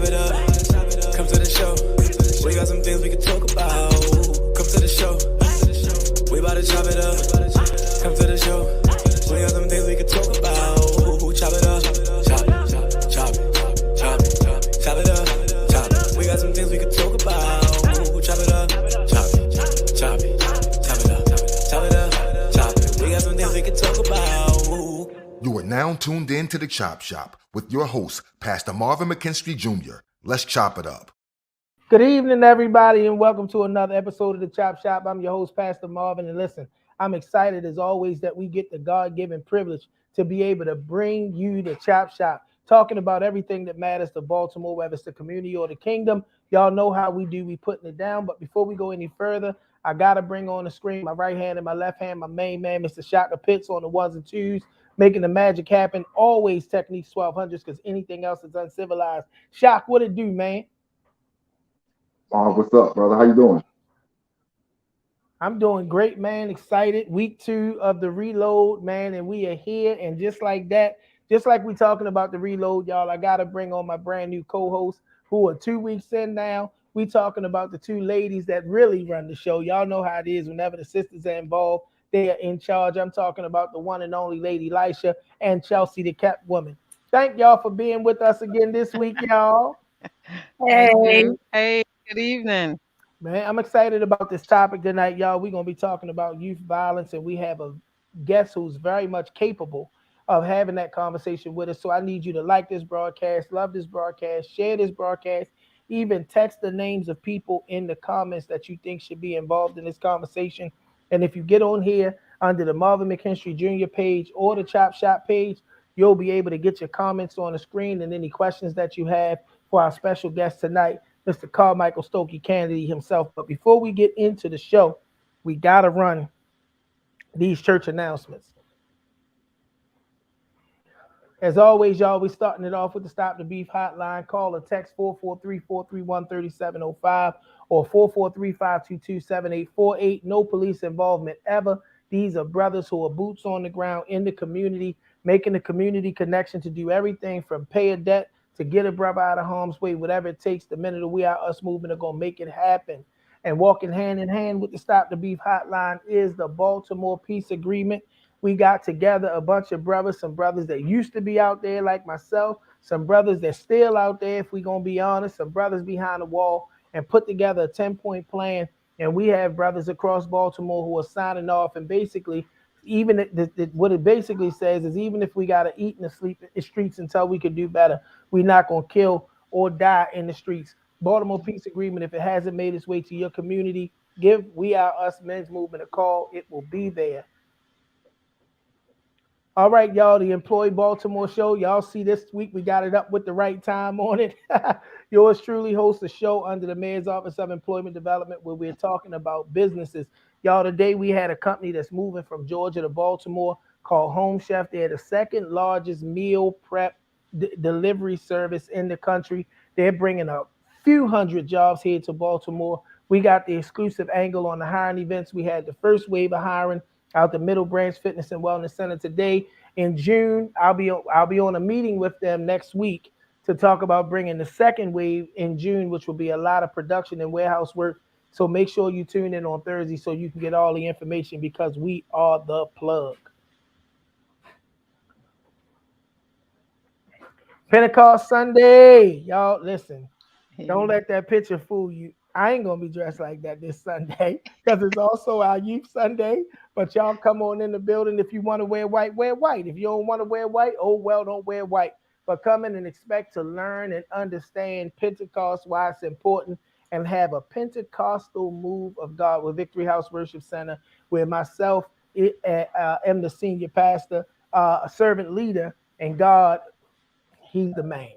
chop it up. Come to the show. We got some things we can talk about. Come to the show. We about to chop it up. Come to the show. We got some things we can talk about. Chop it up. Chop it. Chop it. Chop it. Chop it up. Chop it. We got some things we can talk about. Chop it up. Chop it. Chop it. Chop it up. Chop it up. Chop it. We got some things we can talk about. You are now tuned in to the Chop Shop with your host, Pastor Marvin McKenstry Jr. Let's chop it up. Good evening, everybody, and welcome to another episode of the Chop Shop. I'm your host, Pastor Marvin, and listen, I'm excited as always that we get the God-given privilege to be able to bring you the Chop Shop, talking about everything that matters to Baltimore, whether it's the community or the kingdom. Y'all know how we do. We putting it down, but before we go any further, I got to bring on the screen my right hand and my left hand, my main man, Mr. Shaka D Pitts on the ones and twos, making the magic happen. Always Techniques 1200s because anything else is uncivilized. Shock, what it do, man? What's up, brother? How you doing? I'm doing great, man. Excited. Week 2 of the reload, man, and we are here. And just like that, just like we talking about the reload, y'all, I got to bring on my brand new co-host who are 2 weeks in now. We talking about the two ladies that really run the show. Y'all know how it is whenever the sisters are involved. They are in charge. I'm talking about the one and only Lady Lisha and Chelsea Thekeptwoman. Thank y'all for being with us again this week, y'all. Hey, good evening. Man, I'm excited about this topic tonight, y'all. We're going to be talking about youth violence, and we have a guest who's very much capable of having that conversation with us. So I need you to like this broadcast, love this broadcast, share this broadcast, even text the names of people in the comments that you think should be involved in this conversation. And if you get on here under the Marvin McKenstry Jr. page or the Chop Shop page, you'll be able to get your comments on the screen and any questions that you have for our special guest tonight, Mr. Carmichael Stokey Cannady himself. But before we get into the show, we got to run these church announcements. As always, y'all, we're starting it off with the Stop the Beef hotline. Call or text 443-431-3705 or 443-522-7848. No police involvement ever. These are brothers who are boots on the ground in the community, making the community connection to do everything from pay a debt to get a brother out of harm's way, whatever it takes. The minute We Are Us movement are going to make it happen. And walking hand in hand with the Stop the Beef hotline is the Baltimore Peace Agreement. We got together a bunch of brothers, some brothers that used to be out there like myself, some brothers that still out there, if we're going to be honest, some brothers behind the wall, and put together a 10-point plan. And we have brothers across Baltimore who are signing off. And basically, even what it basically says is even if we got to eat and sleep in the streets until we can do better, we're not going to kill or die in the streets. Baltimore Peace Agreement, if it hasn't made its way to your community, give We Are Us Men's Movement a call. It will be there. All right, y'all, the Employee Baltimore show. Y'all see this week we got it up with the right time on it. Yours truly hosts a show under the Mayor's Office of Employment Development where we're talking about businesses. Y'all, today we had a company that's moving from Georgia to Baltimore called Home Chef. They're the second largest meal prep delivery service in the country. They're bringing a few hundred jobs here to Baltimore. We got the exclusive angle on the hiring events. We had the first wave of hiring out the Middle Branch Fitness and Wellness Center today. In June, I'll be on a meeting with them next week to talk about bringing the second wave in June, which will be a lot of production and warehouse work. So make sure you tune in on Thursday so you can get all the information because we are the plug. Pentecost Sunday. Y'all, listen, don't let that picture fool you. I ain't going to be dressed like that this Sunday because it's also our Youth Sunday. But y'all come on in the building. If you want to wear white, wear white. If you don't want to wear white, oh, well, don't wear white. But come in and expect to learn and understand Pentecost, why it's important, and have a Pentecostal move of God with Victory House Worship Center, where myself am the senior pastor, a servant leader, and God, he's the man.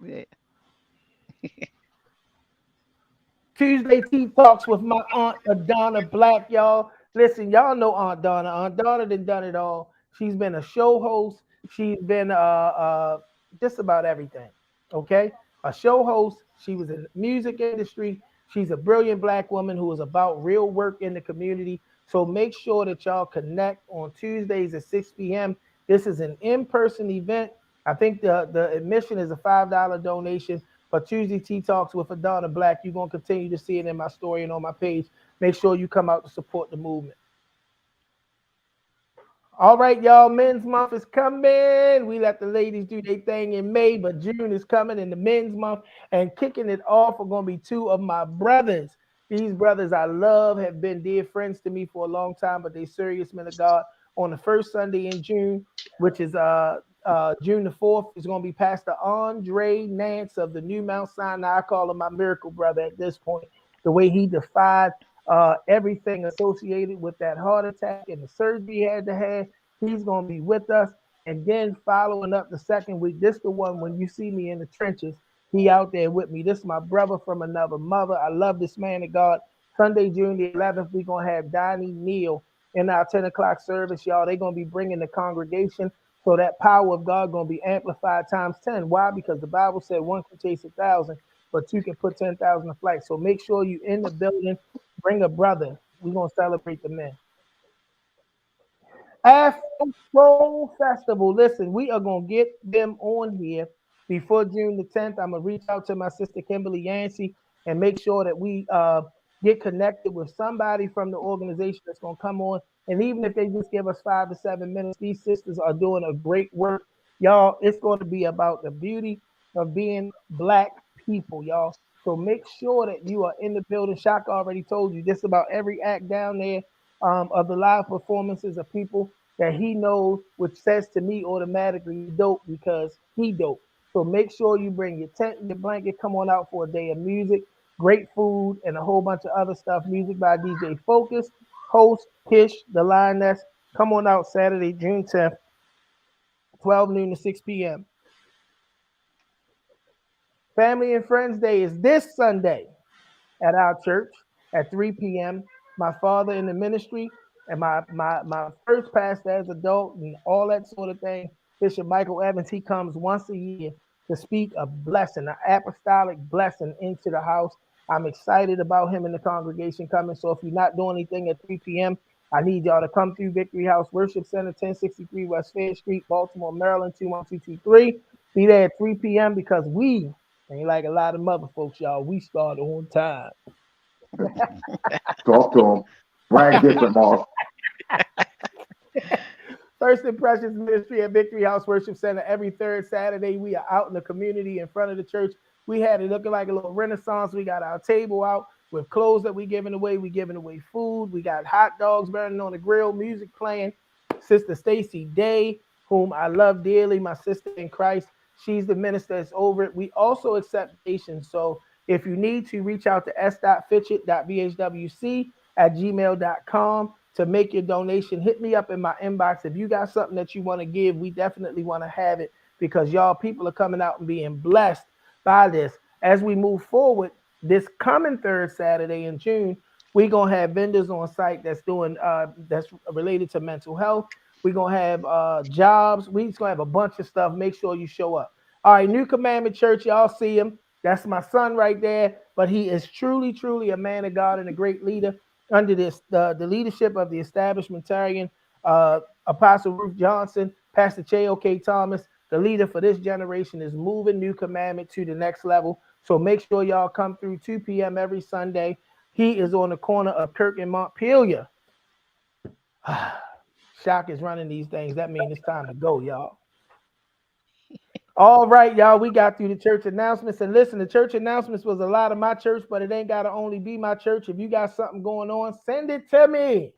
Yeah. Tuesday Tea Talks with my Aunt Adonna Black, y'all. Listen, y'all know Aunt Donna. Aunt Donna done it all. She's been a show host. She's been just about everything, okay? A show host. She was in the music industry. She's a brilliant Black woman who is about real work in the community. So make sure that y'all connect on Tuesdays at 6 p.m. This is an in-person event. I think the admission is a $5 donation. But Tuesday Tea Talks with Adana Black, you're going to continue to see it in my story and on my page. Make sure you come out to support the movement. All right, y'all. Men's month is coming. We let the ladies do their thing in May, but June is coming in the men's month. And kicking it off are going to be two of my brothers. These brothers I love have been dear friends to me for a long time, but they serious men of God. On the first Sunday in June, which is June the 4th, is going to be Pastor Andre Nance of the New Mount Sinai. I call him my miracle brother at this point. The way he defied everything associated with that heart attack and the surgery he had to have. He's going to be with us. And then following up the second week, this the one when you see me in the trenches, he out there with me. This is my brother from another mother. I love this man of God. Sunday, June the 11th, we're going to have Donnie Neal in our 10 o'clock service, y'all. They're going to be bringing the congregation. So that power of God going to be amplified times 10. Why? Because the Bible said one can chase 1,000, but two can put 10,000 to flight. So make sure you in the building. Bring a brother. We're going to celebrate the men. Afro Festival. Listen, we are going to get them on here before June the 10th. I'm going to reach out to my sister Kimberly Yancey and make sure that we get connected with somebody from the organization that's going to come on. And even if they just give us 5 to 7 minutes, these sisters are doing a great work. Y'all, it's going to be about the beauty of being Black people, y'all. So make sure that you are in the building. Shaka already told you just about every act down there of the live performances of people that he knows, which says to me automatically dope because he dope. So make sure you bring your tent and your blanket. Come on out for a day of music, great food, and a whole bunch of other stuff. Music by DJ Focus, host Kish, the Lioness. Come on out Saturday, June 10th, 12 noon to 6 p.m. Family and Friends Day is this Sunday at our church at 3 p.m. My father in the ministry and my first pastor as adult and all that sort of thing, Bishop Michael Evans, he comes once a year to speak a blessing, an apostolic blessing into the house. I'm excited about him and the congregation coming. So if you're not doing anything at 3 p.m., I need y'all to come through Victory House Worship Center, 1063 West Fair Street, Baltimore, Maryland, 21223. Be there at 3 p.m. because we ain't like a lot of mother folks, y'all. We start on time. Talk to him. Brag different, Marv. First Impressions Ministry at Victory House Worship Center. Every third Saturday, we are out in the community in front of the church. We had it looking like a little renaissance. We got our table out with clothes that we're giving away. We're giving away food. We got hot dogs burning on the grill, music playing. Sister Stacy Day, whom I love dearly, my sister in Christ. She's the minister that's over it. We also accept donations. So if you need to, reach out to s.fitchett.bhwc@gmail.com to make your donation. Hit me up in my inbox. If you got something that you want to give, we definitely want to have it because y'all people are coming out and being blessed by this. As we move forward, this coming third Saturday in June, we're going to have vendors on site that's doing that's related to mental health. We're going to have jobs. We're just going to have a bunch of stuff. Make sure you show up. All right, New Commandment Church, y'all see him. That's my son right there. But he is truly, truly a man of God and a great leader under this the leadership of the establishmentarian, Apostle Ruth Johnson, Pastor J.O.K. Thomas. The leader for this generation is moving New Commandment to the next level. So make sure y'all come through 2 p.m. every Sunday. He is on the corner of Kirk and Montpelier. Shock is running these things. That means it's time to go, y'all. All right, y'all. We got through the church announcements. And listen, the church announcements was a lot of my church, but it ain't got to only be my church. If you got something going on, send it to me.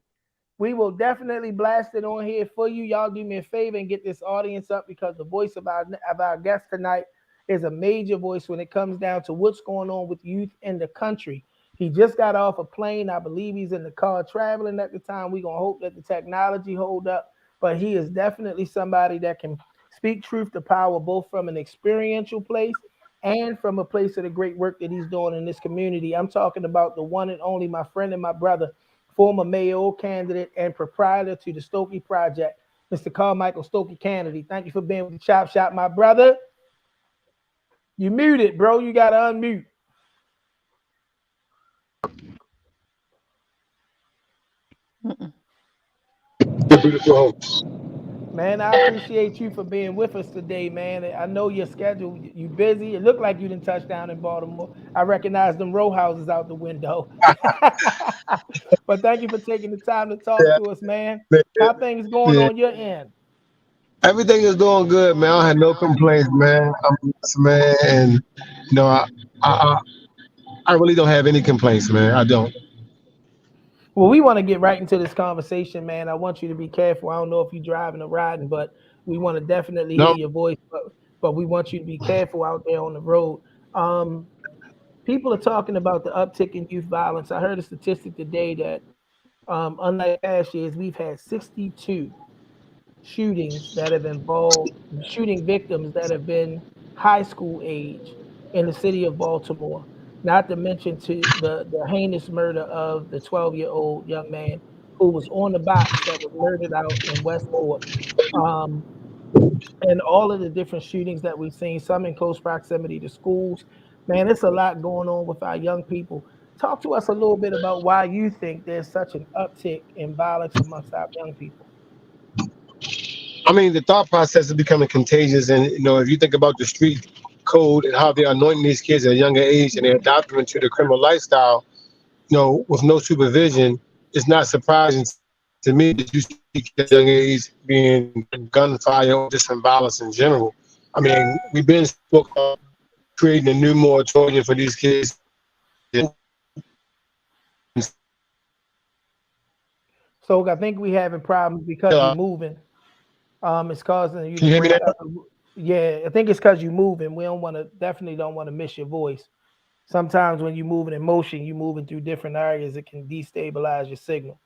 We will definitely blast it on here for you. Y'all do me a favor and get this audience up because the voice of our guest tonight is a major voice when it comes down to what's going on with youth in the country. He just got off a plane. I believe he's in the car traveling at the time. We're going to hope that the technology hold up. But he is definitely somebody that can speak truth to power, both from an experiential place and from a place of the great work that he's doing in this community. I'm talking about the one and only, my friend and my brother, former mayoral candidate and proprietor to the Stokey Project, Mr. Carmichael Stokey Cannady. Thank you for being with the Chop Shop, my brother. You muted, bro. You got to unmute. The beautiful host. Man, I appreciate you for being with us today, man. I know your schedule, you busy. It looked like you didn't touch down in Baltimore. I recognize them row houses out the window. But thank you for taking the time to talk Yeah, to us, man. man, How things going yeah. on your end? Everything is doing good, man. I had no complaints, man. I'm blessed, man, and I, I I really don't have any complaints, man. I don't. Well, we want to get right into this conversation, man. I want you to be careful. I don't know if you're driving or riding, but we want to definitely hear No, your voice. But we want you to be careful out there on the road. Um, People are talking about the uptick in youth violence. I heard a statistic today that, unlike past years, we've had 62 shootings that have involved shooting victims that have been high school age in the city of Baltimore. Not to mention to the heinous murder of the 12-year-old young man who was on the box that was murdered out in Westport. Um, and all of the different shootings that we've seen, some in close proximity to schools. Man, it's a lot going on with our young people. Talk to us a little bit about why you think there's such an uptick in violence amongst our young people. I mean the thought process is becoming contagious, and if you think about the street code and how they're anointing these kids at a younger age and they adopt them into the criminal lifestyle, with no supervision, it's not surprising to me that you see kids at a young age being gunfire or just in violence in general. I mean, we've been spoke about creating a new moratorium for these kids. So I think we having problems because you're Can moving. It's causing you to you hear me break now? up. Yeah, I think it's because you're moving. We don't want to definitely don't want to miss your voice. Sometimes when you're moving in motion, you're moving through different areas. It can destabilize your signal.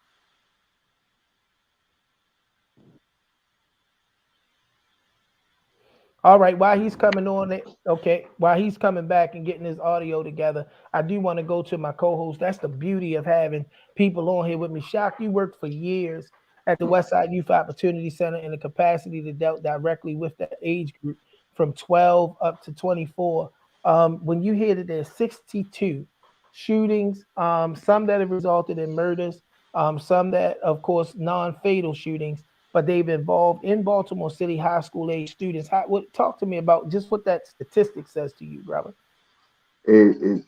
All right, while he's coming on it, okay, while he's coming back and getting his audio together, I do want to go to my co-host. That's the beauty of having people on here with me. Shock, you worked for years at the Westside Youth Opportunity Center in the capacity to deal directly with that age group from 12 up to 24. When you hear that there's 62 shootings, some that have resulted in murders, some that, of course, non-fatal shootings, but they've involved in Baltimore City high school age students. Talk to me about just what that statistic says to you, brother. It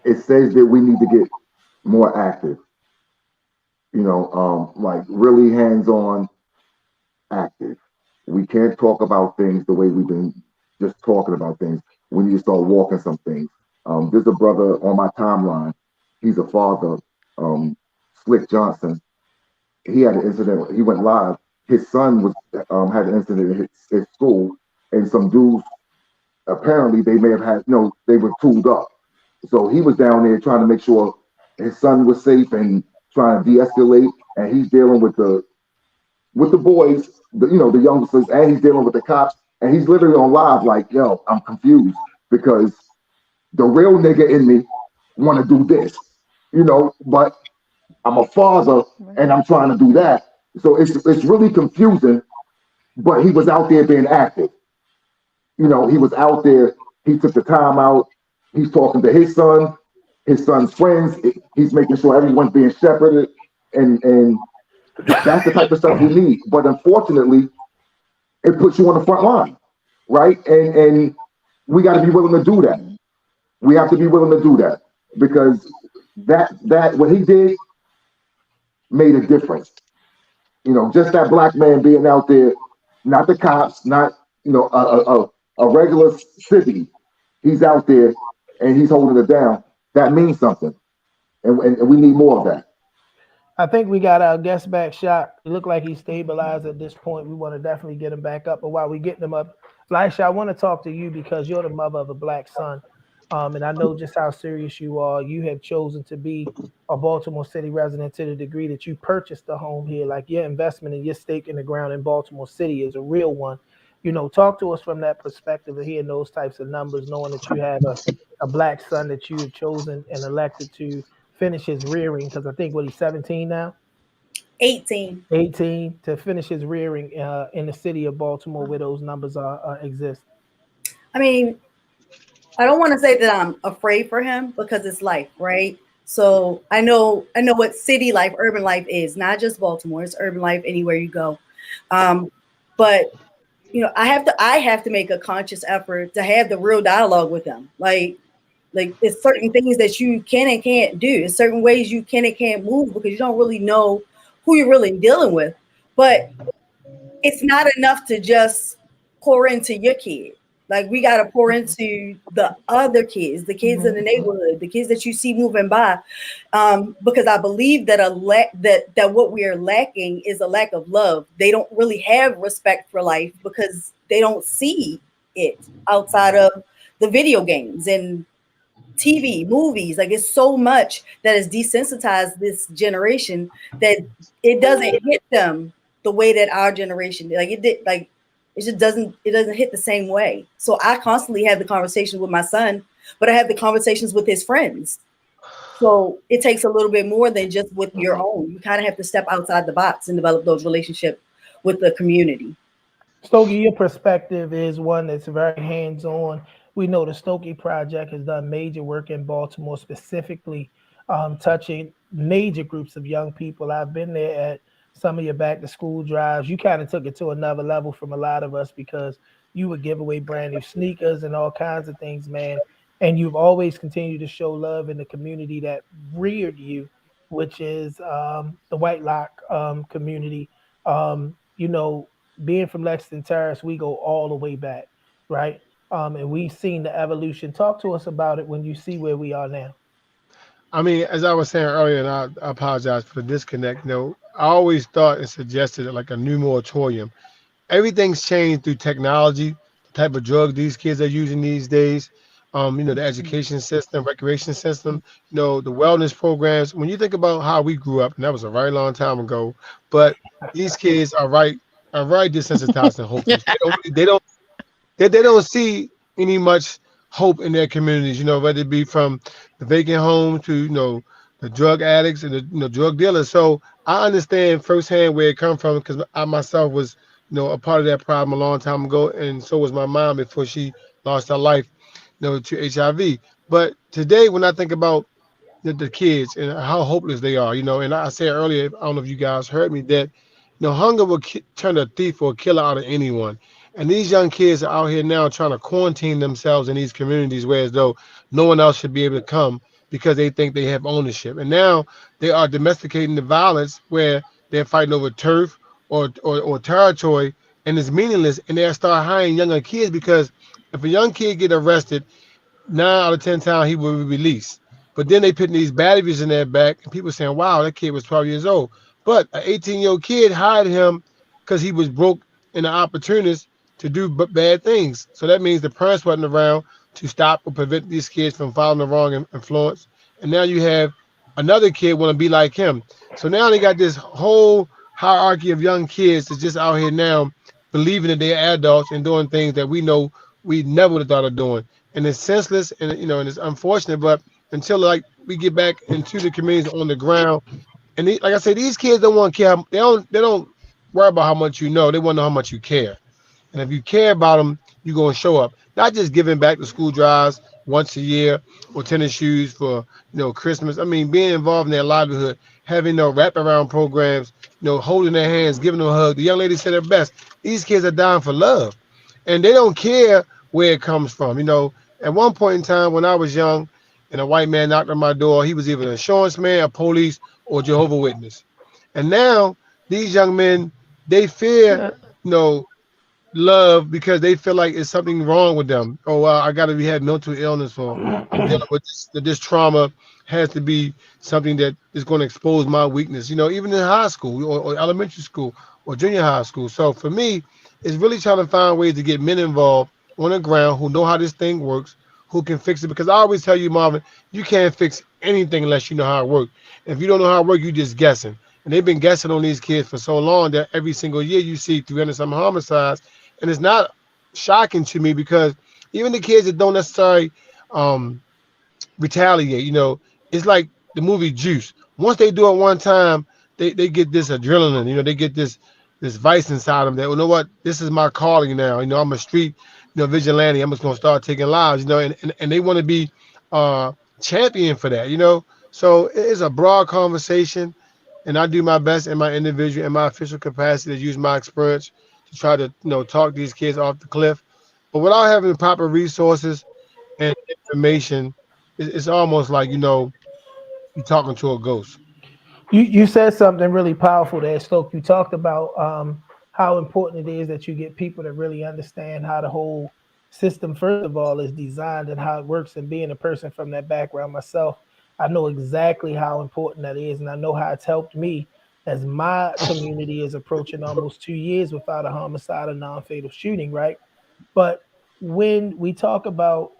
it says that we need to get more active. Like really hands-on active. We can't talk about things the way we've been just talking about things. We need to start walking some things. There's a brother on my timeline. He's a father, um, Slick Johnson. He had an incident. He went live. His son was had an incident at his school, and some dudes apparently they may have had they were tooled up. So he was down there trying to make sure his son was safe and trying to de-escalate, and he's dealing with the boys, the youngsters, and he's dealing with the cops, and he's literally on live like, yo, I'm confused because the real nigga in me want to do this, but I'm a father and I'm trying to do that. So it's really confusing, but he was out there being active. He was out there, he took the time out, he's talking to his son's friends, he's making sure everyone's being shepherded, and that's the type of stuff we need. But unfortunately, it puts you on the front line, right? And we got to be willing to do that. We have to be willing to do that because that what he did made a difference. Just that black man being out there, not the cops, not a regular city. He's out there and he's holding it down. That means something, and we need more of that. I think we got our guest back shot. It looked like he's stabilized at this point. We want to definitely get him back up. But while we get him up, Lisha, I want to talk to you because you're the mother of a black son. And I know just how serious you are. You have chosen to be a Baltimore City resident to the degree that you purchased a home here. Like your investment and your stake in the ground in Baltimore City is a real one. Talk to us from that perspective of hearing those types of numbers, knowing that you have a black son that you have chosen and elected to finish his rearing. Because I think he's 17 now. 18. 18 to finish his rearing in the city of Baltimore, where those numbers exist. I mean, I don't want to say that I'm afraid for him because it's life, right? So I know what city life, urban life is, not just Baltimore. It's urban life anywhere you go. But I have to make a conscious effort to have the real dialogue with them. Like it's certain things that you can and can't do. It's certain ways you can and can't move because you don't really know who you're really dealing with. But it's not enough to just pour into your kid. Like we got to pour into the other kids, the kids in the neighborhood, the kids that you see moving by, because I believe that that what we are lacking is a lack of love. They don't really have respect for life because they don't see it outside of the video games and TV, movies. Like it's so much that has desensitized this generation that it doesn't hit them the way that our generation did. Like it did. Like it doesn't hit the same way. So I constantly have the conversation with my son, but I have the conversations with his friends. So it takes a little bit more than just with your own. You kind of have to step outside the box and develop those relationships with the community. Stokey, your perspective is one that's very hands-on. We know the Stokey Project has done major work in Baltimore, specifically touching major groups of young people. I've been there at some of your back-to-school drives. You kind of took it to another level from a lot of us because you would give away brand new sneakers and all kinds of things, man. And you've always continued to show love in the community that reared you, which is the White Lock community. Being from Lexington Terrace, we go all the way back, right? And we've seen the evolution. Talk to us about it when you see where we are now. I mean, as I was saying earlier, and I apologize for the disconnect. I always thought and suggested like a new moratorium. Everything's changed through technology, the type of drug these kids are using these days. The education system, recreation system, the wellness programs. When you think about how we grew up, and that was a very long time ago, but these kids are very desensitized and hopeless. They don't see any much hope in their communities, whether it be from the vacant home to, the drug addicts and the drug dealers. So I understand firsthand where it comes from because I myself was, a part of that problem a long time ago. And so was my mom before she lost her life, to HIV. But today, when I think about the kids and how hopeless they are, and I said earlier, I don't know if you guys heard me, that, hunger will turn a thief or a killer out of anyone. And these young kids are out here now trying to quarantine themselves in these communities where as though no one else should be able to come because they think they have ownership. And now they are domesticating the violence where they're fighting over turf or territory, and it's meaningless. And they'll start hiring younger kids because if a young kid get arrested, 9 out of 10 times he will be released. But then they putting these batteries in their back, and people saying, wow, that kid was 12 years old. But an 18-year-old kid hired him because he was broke and an opportunist to do bad things. So that means the parents wasn't around to stop or prevent these kids from following the wrong influence. And now you have another kid want to be like him. So now they got this whole hierarchy of young kids that's just out here now believing that they're adults and doing things that we know we never would have thought of doing. And it's senseless and and it's unfortunate, but until we get back into the communities on the ground, and like I said, these kids don't want to care. They don't worry about how much you know. They want to know how much you care. And if you care about them, you're going to show up. Not just giving back to school drives once a year or tennis shoes for, Christmas. I mean, being involved in their livelihood, having wraparound programs, holding their hands, giving them a hug. The young lady said it best. These kids are dying for love. And they don't care where it comes from. At one point in time when I was young and a white man knocked on my door, he was either an insurance man, a police, or Jehovah's Witness. And now these young men, they fear, love because they feel like it's something wrong with them. Oh, well, I got to have mental illness or dealing with this trauma has to be something that is going to expose my weakness, even in high school or elementary school or junior high school. So for me, it's really trying to find ways to get men involved on the ground who know how this thing works, who can fix it. Because I always tell you, Marvin, you can't fix anything unless you know how it works. If you don't know how it works, you're just guessing. And they've been guessing on these kids for so long that every single year you see 300-some homicides. And it's not shocking to me because even the kids that don't necessarily retaliate, it's like the movie Juice. Once they do it one time, they get this adrenaline, they get this vice inside them that, this is my calling now. I'm a street, vigilante. I'm just going to start taking lives, and they want to be champion for that, So it's a broad conversation, and I do my best in my individual and my official capacity to use my experience to try to talk these kids off the cliff. But without having the proper resources and information, it's almost like you're talking to a ghost. You said something really powerful there, Stoke. You talked about how important it is that you get people that really understand how the whole system, first of all, is designed and how it works. And being a person from that background myself, I know exactly how important that is, and I know how it's helped me as my community is approaching almost 2 years without a homicide or non-fatal shooting, right? But when we talk about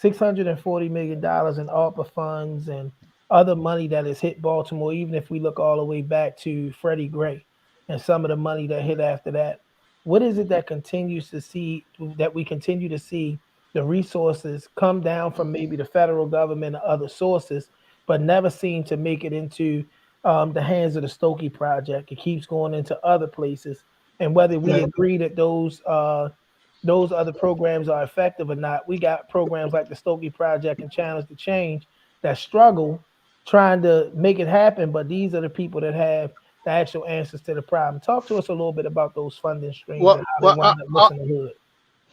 $640 million in ARPA funds and other money that has hit Baltimore, even if we look all the way back to Freddie Gray and some of the money that hit after that, what is it that continues to see that we continue to see the resources come down from maybe the federal government or other sources, but never seem to make it into the hands of the Stokey Project? It keeps going into other places, and whether we agree that those other programs are effective or not, we got programs like the Stokey Project and Challenge to Change that struggle trying to make it happen. But these are the people that have the actual answers to the problem. Talk to us a little bit about those funding streams and Well, how they well, wind up looking in the hood.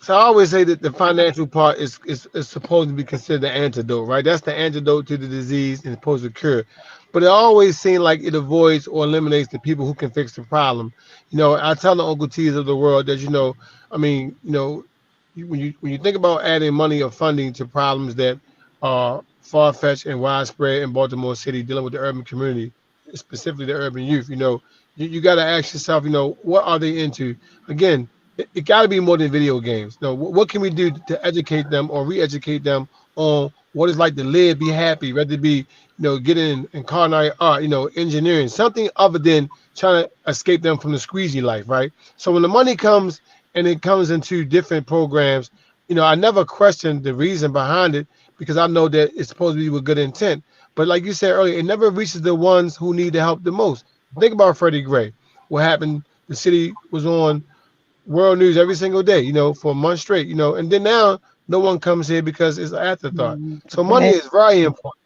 so I always say that the financial part is supposed to be considered the antidote, right? That's the antidote to the disease and supposed to cure. But it always seems like it avoids or eliminates the people who can fix the problem. I tell the Uncle T's of the world that I mean, when you think about adding money or funding to problems that are far fetched and widespread in Baltimore City, dealing with the urban community, specifically the urban youth, you got to ask yourself, what are they into? Again, it got to be more than video games. What can we do to educate them or re-educate them on what it's like to live, be happy, whether it be, getting in culinary art, engineering, something other than trying to escape them from the squeezy life, right? So when the money comes and it comes into different programs, I never questioned the reason behind it because I know that it's supposed to be with good intent. But like you said earlier, it never reaches the ones who need the help the most. Think about Freddie Gray. What happened? The city was on world news every single day, for a month straight, and then now no one comes here because it's an afterthought. So money Right. is very important.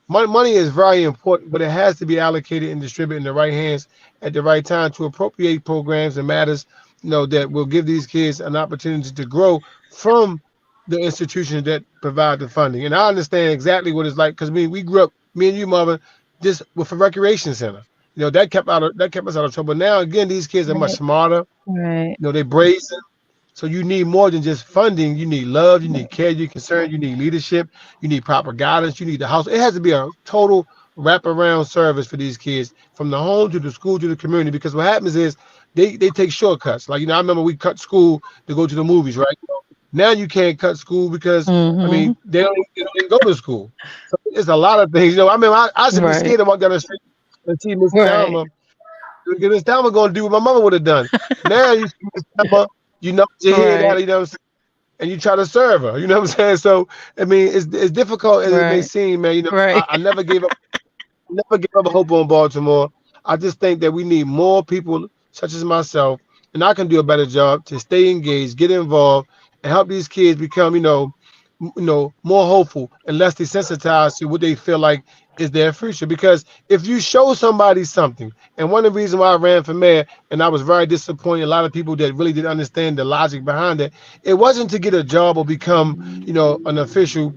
Money is very important, but it has to be allocated and distributed in the right hands at the right time to appropriate programs and matters, that will give these kids an opportunity to grow from the institutions that provide the funding. And I understand exactly what it's like because we grew up, me and you, Marvin, just with a recreation center. That kept us out of trouble. Now again, these kids are much Right. smarter. Right. They brazen. So you need more than just funding. You need love. You need care. You need concern. You need leadership. You need proper guidance. You need the house. It has to be a total wraparound service for these kids, from the home to the school to the community. Because what happens is they take shortcuts. Like I remember we cut school to go to the movies, right? Now you can't cut school because Mm-hmm. they don't even go to school. So it's a lot of things. I used to be Right. scared to walk down the street and see Miss Right. Thelma. Because Miss Thelma gonna do what my mama would have done. Now you see Miss Thelma, you hear that, Right. and you try to serve her. You know what I'm saying? So I mean, it's difficult as it may Right. seem, man. Right. I never give up hope on Baltimore. I just think that we need more people such as myself, and I can do a better job to stay engaged, get involved, and help these kids become, more hopeful and less desensitized to what they feel like is their future. Because if you show somebody something, and one of the reasons why I ran for mayor, and I was very disappointed, a lot of people that really didn't understand the logic behind it, it wasn't to get a job or become, an official,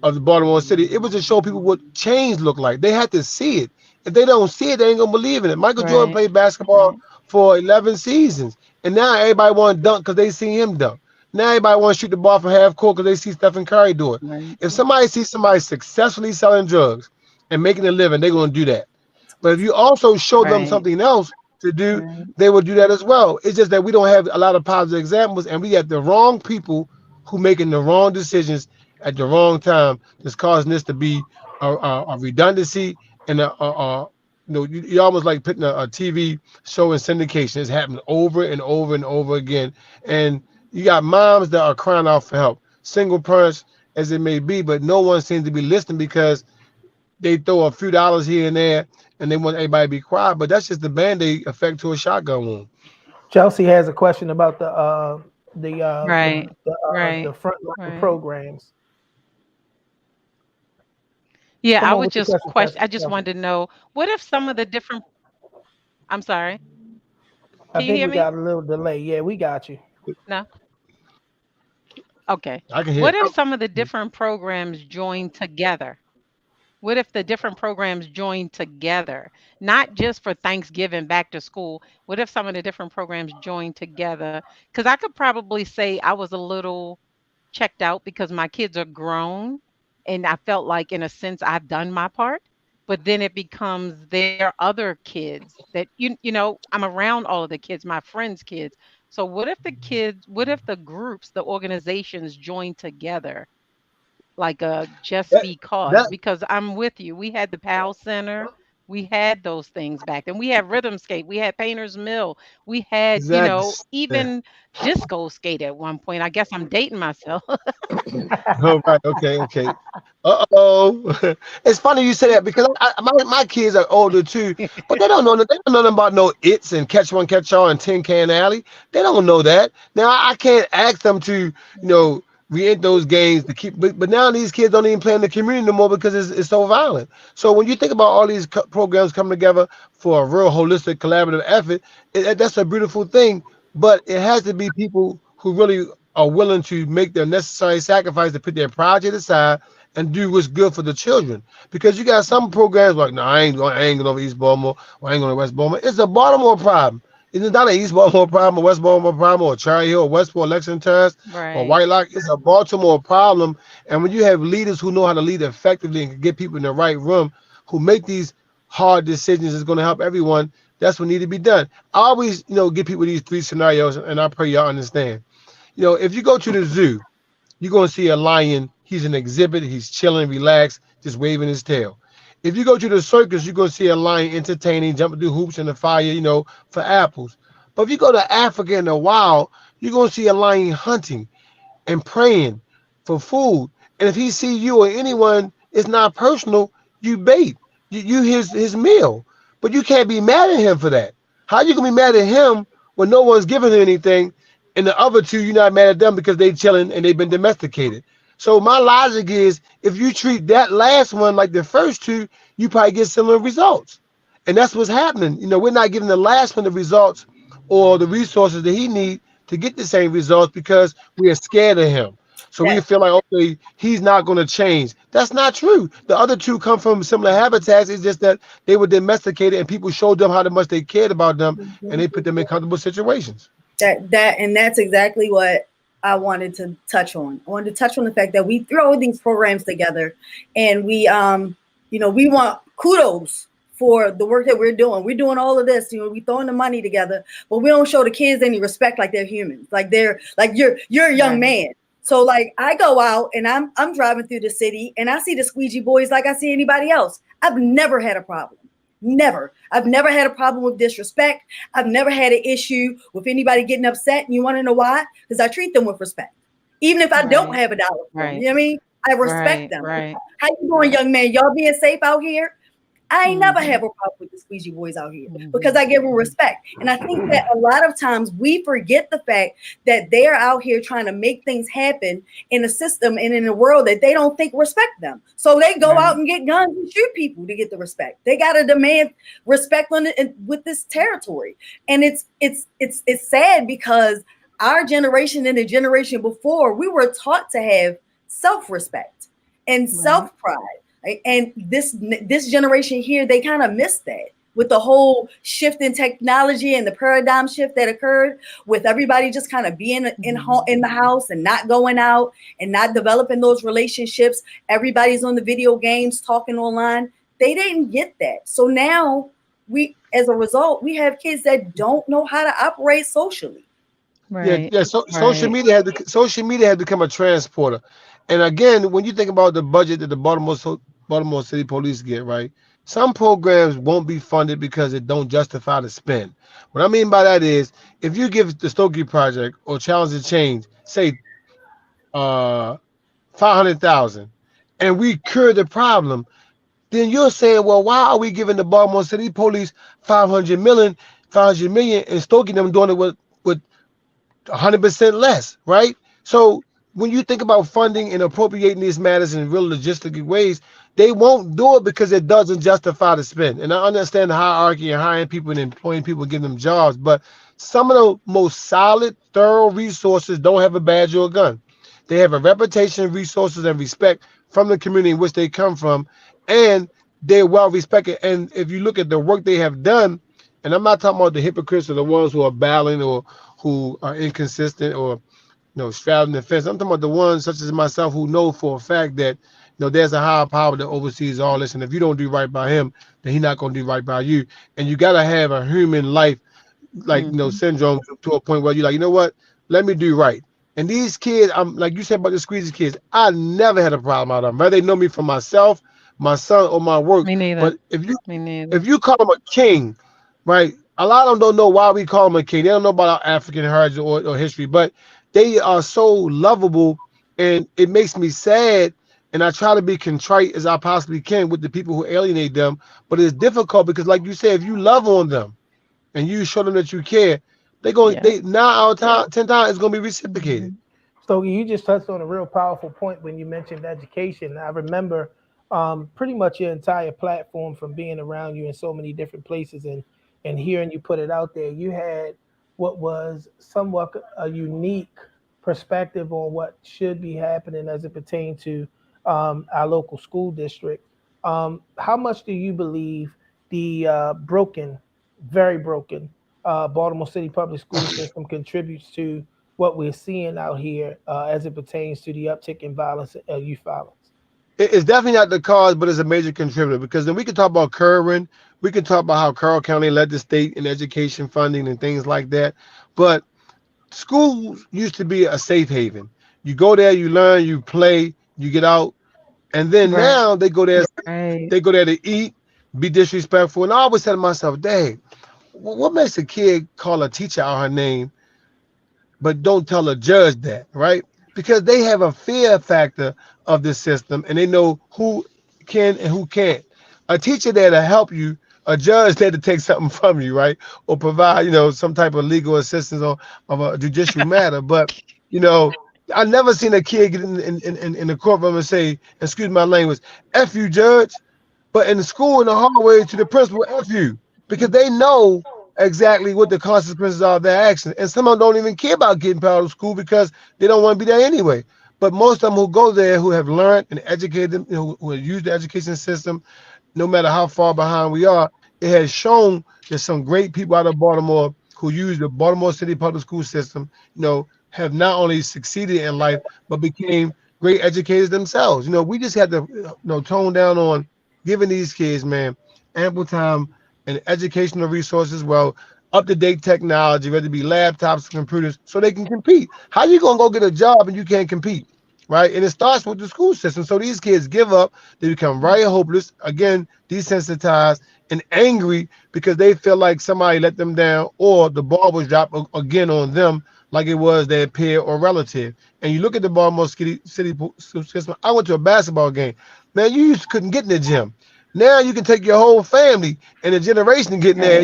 of the Baltimore City. It was to show people what change looked like. They had to see it. If they don't see it, they ain't gonna believe in it. Michael Jordan Right. played basketball Right. for 11 seasons, and now everybody want to dunk because they see him dunk. Now everybody want to shoot the ball from half court because they see Stephen Curry do it. Right. If somebody sees somebody successfully selling drugs and making a living, they're gonna do that. But if you also show them Right. something else to do, Right. they will do that as well. It's just that we don't have a lot of positive examples, and we have the wrong people who making the wrong decisions at the wrong time. That's causing this to be a redundancy and you almost like putting a TV show in syndication. It's happening over and over and over again, and you got moms that are crying out for help, single parents as it may be, but no one seems to be listening because they throw a few dollars here and there, and they want everybody to be quiet. But that's just the band-aid effect to a shotgun wound. Chelsea has a question about Right. the Right. frontline Right. programs. Yeah, Come I on would with your just question, question. I just Chelsea. wanted to know what if some of the different. I'm sorry. I you think hear we me? got a little delay. Yeah, we got you. No? Okay. I can hear. What if some of the different programs join together? What if the different programs join together? Not just for Thanksgiving, back to school. What if some of the different programs join together? Because I could probably say I was a little checked out because my kids are grown and I felt like in a sense I've done my part. But then it becomes their other kids that you know, I'm around all of the kids, my friends' kids. So what if the groups, the organizations join together like just That, because? that Because I'm with you. We had the PAL Center, we had those things back then. We had Rhythm Skate, we had Painter's Mill, we had, exactly. Yeah. even disco skate at one point. I guess I'm dating myself. Oh, right. Okay. Okay. Uh-oh. It's funny you say that because my kids are older too, but they don't know nothing about no its and catch one, catch all and tin can alley. They don't know that. Now I can't ask them to, re-enter those games to keep, but now these kids don't even play in the community no more because it's so violent. So when you think about all these programs coming together for a real holistic collaborative effort, that's a beautiful thing. But it has to be people who really are willing to make their necessary sacrifice to put their project aside and do what's good for the children. Because you got some programs like, no, I ain't going over East Baltimore or I ain't going to West Baltimore. It's a Baltimore problem. It's not an East Baltimore problem, or West Baltimore problem, or Cherry Hill, or Westport, Lexington Terrace, or Right. White Lock. It's a Baltimore problem. And when you have leaders who know how to lead effectively and can get people in the right room who make these hard decisions, it's going to help everyone. That's what needs to be done. I always, give people these three scenarios, and I pray y'all understand. If you go to the zoo, you're going to see a lion. He's an exhibit. He's chilling, relaxed, just waving his tail. If you go to the circus, you're going to see a lion entertaining, jumping through hoops in the fire, for apples. But if you go to Africa in the wild, you're going to see a lion hunting and praying for food. And if he see you or anyone, it's not personal, you bait. You his meal. But you can't be mad at him for that. How you going to be mad at him when no one's giving him anything? And the other two, you're not mad at them because they chilling and they've been domesticated. So my logic is, if you treat that last one like the first two, you probably get similar results. And that's what's happening. We're not giving the last one the results or the resources that he need to get the same results because we are scared of him. So we feel like, okay, he's not going to change. That's not true. The other two come from similar habitats. It's just that they were domesticated and people showed them how much they cared about them and they put them in comfortable situations. That's exactly what I wanted to touch on. I wanted to touch on the fact that we throw these programs together and we want kudos for the work that we're doing. We're doing all of this, we throwing the money together, but we don't show the kids any respect like they're humans. Like you're a young man. So like I go out and I'm driving through the city and I see the squeegee boys like I see anybody else. I've never had a problem. Never. I've never had a problem with disrespect. I've never had an issue with anybody getting upset. And you want to know why? Because I treat them with respect. Even if I don't have $1 for them. You know what I mean? I respect them. Right. How you doing, young man? Y'all being safe out here? I ain't never have a problem with the squeegee boys out here because I give them respect. And I think that a lot of times we forget the fact that they're out here trying to make things happen in a system and in a world that they don't think respect them. So they go out and get guns and shoot people to get the respect. They got to demand respect on it with this territory. And it's sad because our generation and the generation before, we were taught to have self-respect and self-pride. And this generation here, they kind of missed that with the whole shift in technology and the paradigm shift that occurred with everybody just kind of being in the house and not going out and not developing those relationships. Everybody's on the video games, talking online. They didn't get that. So now as a result, we have kids that don't know how to operate socially. Right. Yeah. So social media has become a transporter. And again, when you think about the budget that the Baltimore City Police get, right? Some programs won't be funded because it don't justify the spend. What I mean by that is, if you give the Stokey Project or Challenge the Change, say, $500,000, and we cure the problem, then you're saying, well, why are we giving the Baltimore City Police 500 million, and Stokey them doing it with 100% less, right? So when you think about funding and appropriating these matters in real logistic ways, they won't do it because it doesn't justify the spend. And I understand the hierarchy and hiring people and employing people, giving them jobs, but some of the most solid, thorough resources don't have a badge or a gun. They have a reputation, resources, and respect from the community in which they come from, and they're well respected. And if you look at the work they have done, and I'm not talking about the hypocrites or the ones who are battling or who are inconsistent or straddling the fence. I'm talking about the ones such as myself who know for a fact that there's a higher power that oversees all this, and if you don't do right by him, then he's not going to do right by you. And you got to have a human life, like syndrome, to a point where you're like, you know what? Let me do right. And these kids, I'm like you said about the squeezy kids, I never had a problem out of them. Whether they know me for myself, my son, or my work. Me neither. But Me neither. if you call them a king, right? A lot of them don't know why we call them a king. They don't know about our African heritage or history, but they are so lovable, and it makes me sad. And I try to be contrite as I possibly can with the people who alienate them. But it's difficult because, like you said, if you love on them and you show them that you care, they 9 out of 10 times it's going to be reciprocated. Stokey, you just touched on a real powerful point when you mentioned education. I remember pretty much your entire platform from being around you in so many different places and hearing you put it out there. You had what was somewhat a unique perspective on what should be happening as it pertains to our local school district. How much do you believe the broken, very broken Baltimore City public school system contributes to what we're seeing out here as it pertains to the uptick in violence, youth violence? It's definitely not the cause, but it's a major contributor, because then we can talk about Kerwin, we can talk about how Carroll County led the state in education funding and things like that. But schools used to be a safe haven. You go there, you learn, you play, you get out, and then now they go there, they go there to eat, be disrespectful. And I always said to myself, dang, what makes a kid call a teacher out her name, but don't tell a judge that, right? Because they have a fear factor of this system, and they know who can and who can't. A teacher there to help you, a judge there to take something from you, right? Or provide, some type of legal assistance of a judicial matter. But, I never seen a kid get in the courtroom and say, excuse my language, F you, judge. But in the school, in the hallway to the principal, F you. Because they know exactly what the consequences are of their action. And some of them don't even care about getting out of school because they don't want to be there anyway. But most of them who go there, who have learned and educated them, who have used the education system, no matter how far behind we are, it has shown that some great people out of Baltimore who use the Baltimore City public school system, have not only succeeded in life, but became great educators themselves. We just had to tone down on giving these kids, man, ample time and educational resources, up-to-date technology, whether it be laptops, computers, so they can compete. How you gonna go get a job and you can't compete, right? And it starts with the school system. So these kids give up, they become very hopeless, again, desensitized and angry because they feel like somebody let them down or the ball was dropped again on them like it was their peer or relative. And you look at the Baltimore City system. I went to a basketball game. Man, you just couldn't get in the gym. Now you can take your whole family and a generation getting there,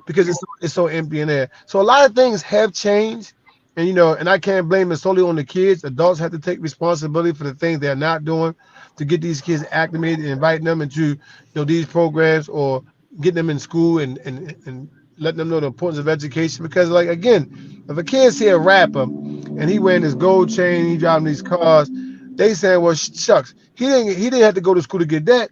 because it's so empty in there. So a lot of things have changed, and and I can't blame it solely on the kids. Adults have to take responsibility for the things they're not doing to get these kids acclimated and inviting them into these programs or getting them in school and letting them know the importance of education. Because like again, if a kid see a rapper and he wearing this gold chain, he driving these cars, they saying, well, shucks, he didn't have to go to school to get that.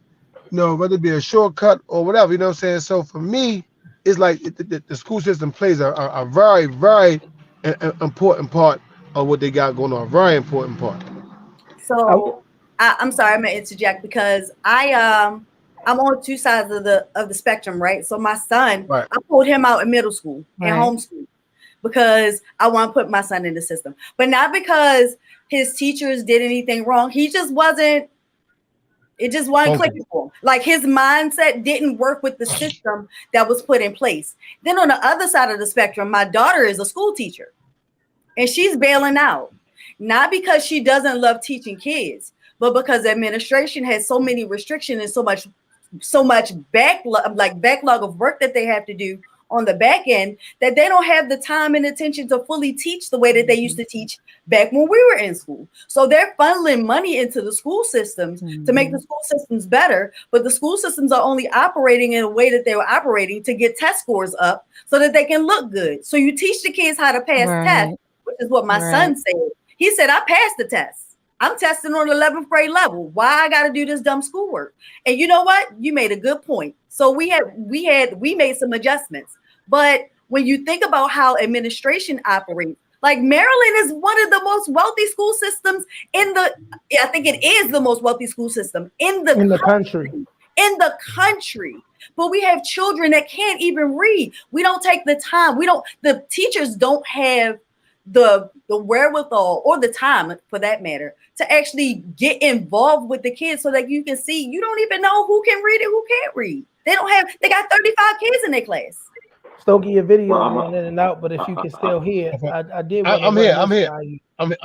Whether it be a shortcut or whatever, you know what I'm saying? So for me, it's like the school system plays a very, very important part of what they got going on. A very important part. So I'm sorry, I'm gonna interject because I'm on two sides of the spectrum, right? So my son, I pulled him out in middle school and homeschool because I want to put my son in the system, but not because his teachers did anything wrong. He just wasn't. It just wasn't clicking for him. Like his mindset didn't work with the system that was put in place. Then on the other side of the spectrum, my daughter is a school teacher and she's bailing out, not because she doesn't love teaching kids, but because the administration has so many restrictions and so much backlog of work that they have to do on the back end that they don't have the time and attention to fully teach the way that they used to teach back when we were in school. So they're funneling money into the school systems to make the school systems better, but the school systems are only operating in a way that they were operating to get test scores up so that they can look good. So you teach the kids how to pass tests, which is what my son said. He said, I passed the test. I'm testing on 11th grade level. Why I got to do this dumb schoolwork? And you know what? You made a good point. So we made some adjustments. But when you think about how administration operates, like Maryland is one of the most wealthy school systems I think it is the most wealthy school system in the country. In the country. But we have children that can't even read. We don't take the time. The teachers don't have the wherewithal or the time, for that matter, to actually get involved with the kids so that you can see. You don't even know who can read and who can't read. They got 35 kids in their class. Stokey, your video going in and out, but if you can still hear, I did. I'm here. Let me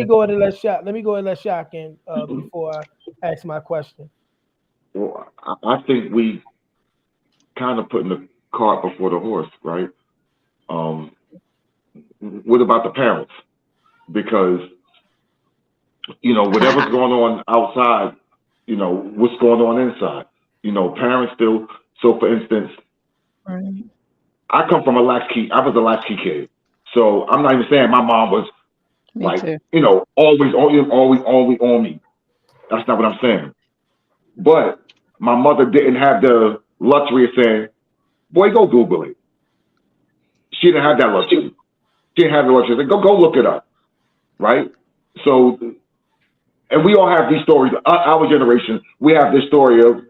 go ahead and let Shaka in before I ask my question. Well, I think we kind of putting the cart before the horse, right? What about the parents? Because, whatever's going on outside, what's going on inside? Parents still. So, for instance, I come from I was a latchkey kid. So I'm not even saying my mom was always on me. That's not what I'm saying. But my mother didn't have the luxury of saying, boy, go Google it. She didn't have that luxury. She didn't have the luxury. Go look it up. Right? So, and we all have these stories. Our generation, we have this story of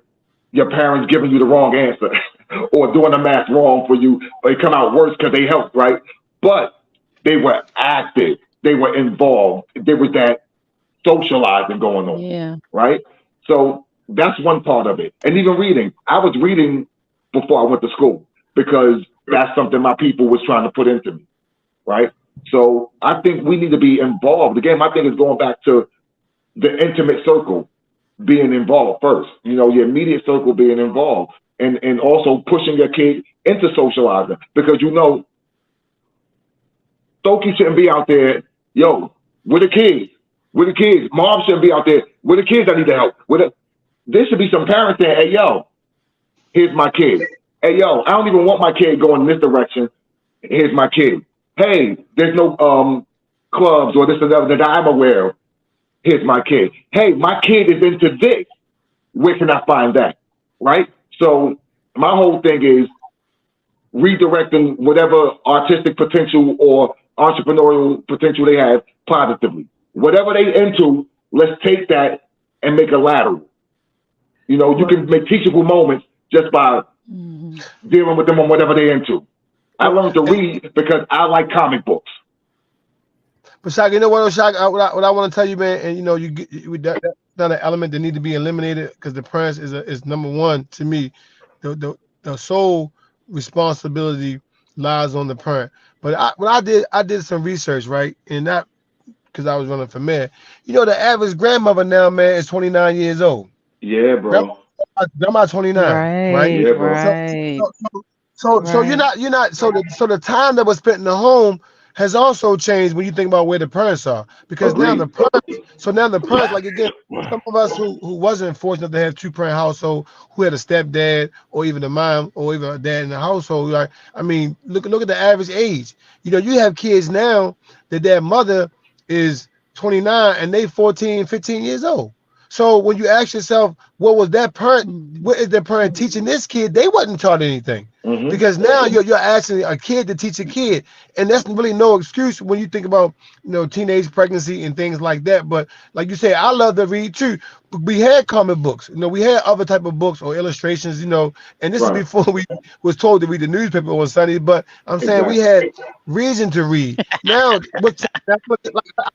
your parents giving you the wrong answer or doing the math wrong for you, or it come out worse because they helped, right? But they were active. They were involved. There was that socializing going on, right? So that's one part of it. And even reading. I was reading before I went to school because that's something my people was trying to put into me, right? So I think we need to be involved. Again, my thing is going back to the intimate circle being involved first, your immediate circle being involved, and also pushing your kid into socializing, because Stokey shouldn't be out there, with the kids. Mom shouldn't be out there with the kids that need the help. There should be some parents saying, hey, here's my kid. Hey, I don't even want my kid going in this direction. Here's my kid. Hey, there's no clubs or this or that I'm aware of. Here's my kid. Hey, my kid is into this. Where can I find that? Right? So my whole thing is redirecting whatever artistic potential or entrepreneurial potential they have positively. Whatever they into, let's take that and make a lateral. You can make teachable moments just by dealing with them on whatever they're into. I learned to read because I like comic books. But Shaka, what I want to tell you, man, and that's not an element that need to be eliminated, because the parents is number one to me. The sole responsibility lies on the parent. But I did some research, right, and that because I was running for mayor. The average grandmother now, man, is 29 years old. Yeah, bro. Grandma 29, right? Yeah, bro. Right. So you're not. So the time that was spent in the home has also changed when you think about where the parents are, because now the parents, like, again, some of us who wasn't fortunate to have two-parent household, who had a stepdad or even a mom or even a dad in the household, like, I mean, look at the average age. You have kids now that their mother is 29 and they 14, 15 years old. So when you ask yourself, what is their parent teaching this kid? They wasn't taught anything. Because now you're asking a kid to teach a kid, and that's really no excuse when you think about teenage pregnancy and things like that. But like you say, I love to read too. We had comic books, we had other type of books or illustrations, and this is before we was told to read the newspaper on Sunday. But I'm saying we had reason to read. Now,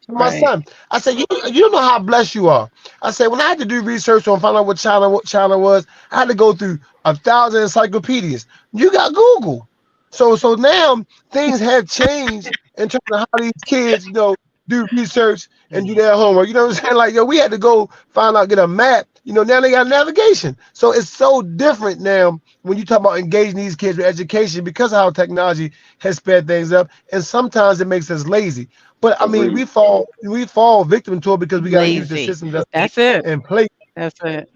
my son, I said, you don't know how blessed you are. I said, when I had to do research on find out what China was, I had to go through 1,000 encyclopedias. You got Google. So now things have changed in terms of how these kids, do research and do their homework. You know what I'm saying? Like, we had to go find out, get a map Now they got navigation. So it's so different now when you talk about engaging these kids with education because of how technology has sped things up. And sometimes it makes us lazy. But I mean, we fall victim to it because we got to use the Lazy. system that's That's it. in place. That's it.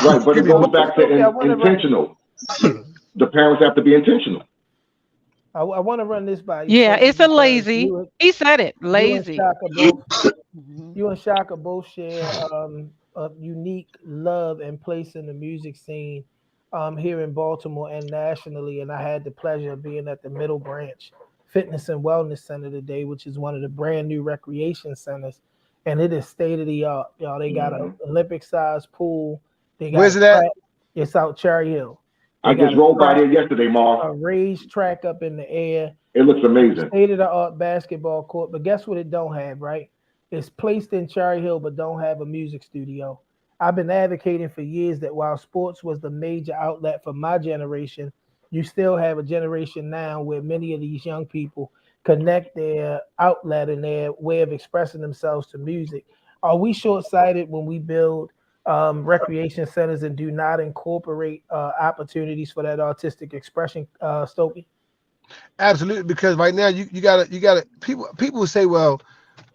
Right, but it Excuse me, goes back to Stokey, I want to run. intentional. The parents have to be intentional. I want to run this by you, Yeah, Stokey, it's a because lazy. He said it. you and Lazy. Shaka both Mhm. you and Shaka both share a unique love and place in the music scene here in Baltimore and nationally. And I had the pleasure of being at the Middle Branch Fitness and Wellness Center today, which is one of the brand new recreation centers. And it is state of the art. Y'all, they got an Olympic sized pool. They got Where's a it at? track. It's out Cherry Hill. They I got just a rolled by track, there yesterday, Marv. a raised track up in the air, It looks amazing. state of the art basketball court. But guess what it don't have, right? It's placed in Cherry Hill, but don't have a music studio. I've been advocating for years that while sports was the major outlet for my generation, you still have a generation now where many of these young people connect their outlet and their way of expressing themselves to music. Are we short-sighted when we build recreation centers and do not incorporate opportunities for that artistic expression, Stokey? Absolutely, because right now you gotta people say, well,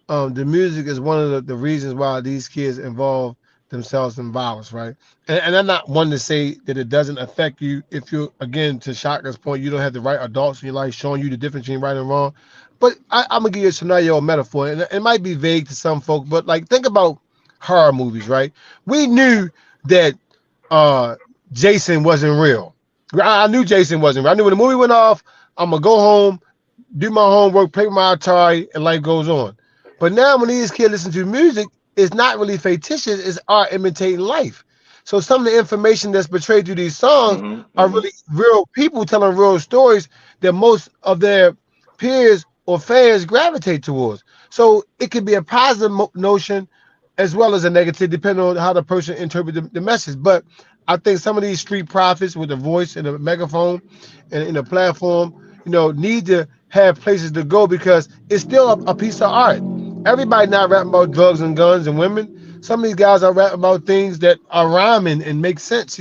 the music is one of the reasons why these kids involve themselves in violence, right? And I'm not one to say that it doesn't affect you if you, again, to Shaka's point, you don't have the right adults in your life showing you the difference between right and wrong. But I'm gonna give you a scenario, a metaphor, and it might be vague to some folk, but like think about horror movies, right? We knew that uh Jason wasn't real. I knew Jason wasn't real. I knew when the movie went off, I'm gonna go home, do my homework, play with my Atari, and life goes on. But now when these kids listen to music, it's not really fictitious, it's art imitating life. So some of the information that's portrayed through these songs are really real people telling real stories that most of their peers or fans gravitate towards. So it could be a positive notion as well as a negative, depending on how the person interprets the message. But I think some of these street prophets with a voice and a megaphone and in a platform, need to have places to go because it's still a piece of art. Everybody not rapping about drugs and guns and women. Some of these guys are rapping about things that are rhyming and make sense.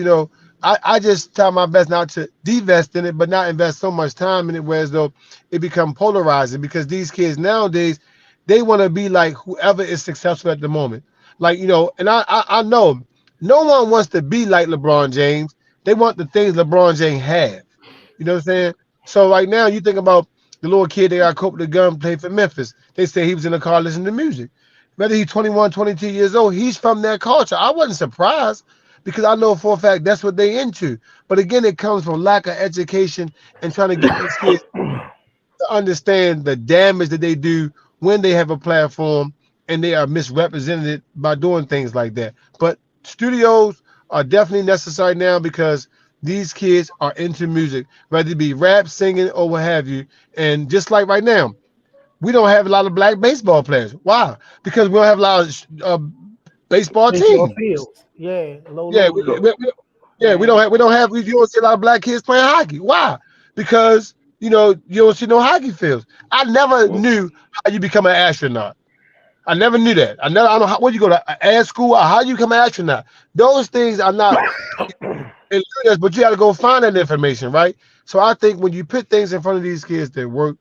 I just try my best not to divest in it, but not invest so much time in it, whereas though it become polarizing because these kids nowadays, they want to be like whoever is successful at the moment. Like, and I know no one wants to be like LeBron James. They want the things LeBron James have. You know what I'm saying? So right now you think about the little kid that got caught with a gun, played for Memphis. They say he was in the car listening to music. Whether he's 21, 22 years old, he's from that culture. I wasn't surprised because I know for a fact that's what they into. But again, it comes from lack of education and trying to get these kids to understand the damage that they do when they have a platform and they are misrepresented by doing things like that. But studios are definitely necessary now because these kids are into music, whether it be rap, singing, or what have you. And just like right now, we don't have a lot of black baseball players. Why? Because we don't have a lot of baseball Baseball teams. fields. Yeah, Yeah, low. we don't have. You don't see a lot of black kids playing hockey. Why? Because you don't see no hockey fields. I never knew how you become an astronaut. I never knew that. I don't know where you go to ad school or how you become an astronaut. Those things are not but you got to go find that information, right? So I think when you put things in front of these kids that work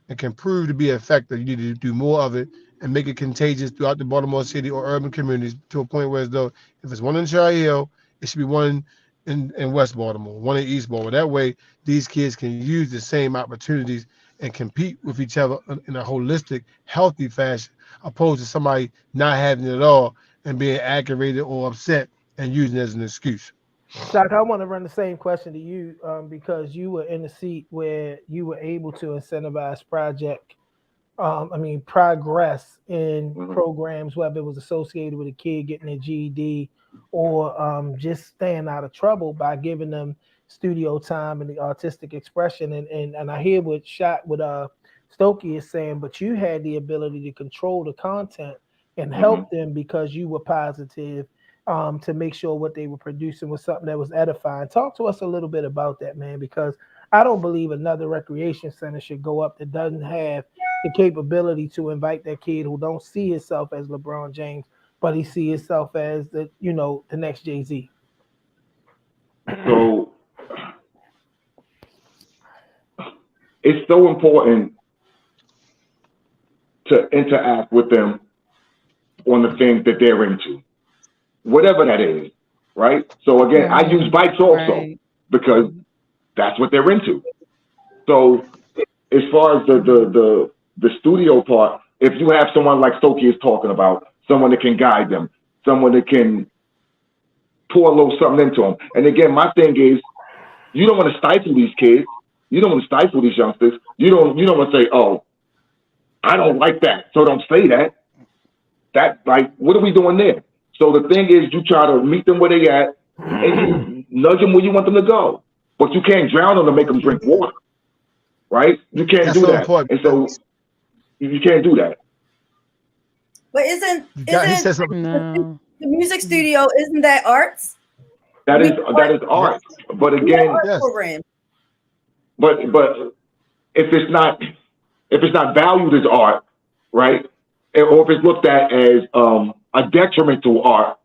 and can prove to be effective, you need to do more of it and make it contagious throughout the Baltimore City or urban communities to a point where as though if it's one in Cherry Hill, it should be one in West Baltimore, one in East Baltimore. That way, these kids can use the same opportunities and compete with each other in a holistic, healthy fashion, opposed to somebody not having it all and being aggravated or upset and using it as an excuse. Shaka, I want to run the same question to you because you were in the seat where you were able to incentivize progress in programs, whether it was associated with a kid getting a GED or just staying out of trouble by giving them studio time and the artistic expression. And I hear what Stokey is saying, but you had the ability to control the content and help them because you were positive to make sure what they were producing was something that was edifying. Talk to us a little bit about that, man, because I don't believe another recreation center should go up that doesn't have the capability to invite that kid who don't see himself as LeBron James but he see himself as the the next Jay-Z. So it's so important to interact with them on the things that they're into, whatever that is, right? So again, I use bikes also because that's what they're into. So as far as the studio part, if you have someone like Stokey is talking about, someone that can guide them, someone that can pour a little something into them. And again, my thing is, you don't want to stifle these kids. You don't want to stifle these youngsters. You don't want to say, oh, I don't like that, so don't say that. That, like, what are we doing there? So the thing is, you try to meet them where they at, and you nudge them where you want them to go. But you can't drown them to make them drink water, right? You can't do that. Important. And so you can't do that. But isn't the music studio, isn't that arts? That is art. But again, program. But if it's not valued as art, right? Or if it's looked at as a detriment to art,